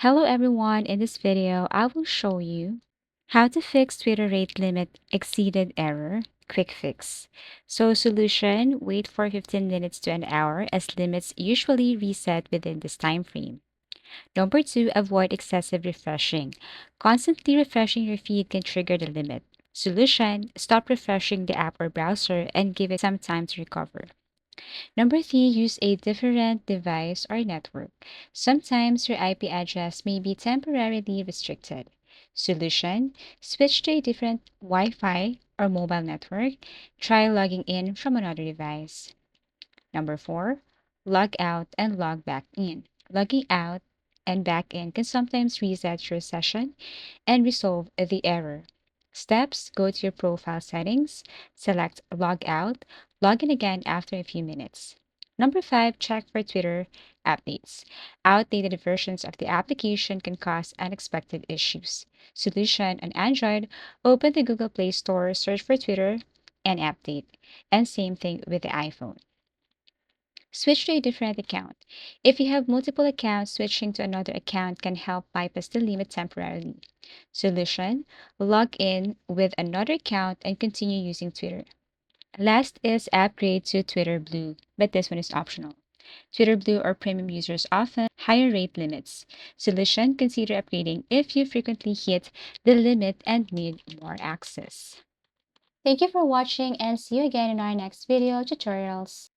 Hello everyone, in this video, I will show you how to fix Twitter rate limit exceeded error, quick fix. So solution, wait for 15 minutes to an hour as limits usually reset within this time frame. Number 2, avoid excessive refreshing. Constantly refreshing your feed can trigger the limit. Solution, stop refreshing the app or browser and give it some time to recover. Number 3, use a different device or network. Sometimes your IP address may be temporarily restricted. Solution, switch to a different Wi Fi or mobile network. Try logging in from another device. Number 4, log out and log back in. Logging out and back in can sometimes reset your session and resolve the error. Steps, go to your profile settings, select log out, log in again after a few minutes. Number 5, check for Twitter updates. Outdated versions of the application can cause unexpected issues. Solution on Android, open the Google Play Store, search for Twitter, and update. And same thing with the iPhone. Switch to a different account. If you have multiple accounts, switching to another account can help bypass the limit temporarily. Solution, log in with another account and continue using Twitter. Last is upgrade to Twitter Blue, but this one is optional. Twitter Blue or premium users often higher rate limits. Solution, consider upgrading if you frequently hit the limit and need more access. Thank you for watching and see you again in our next video tutorials.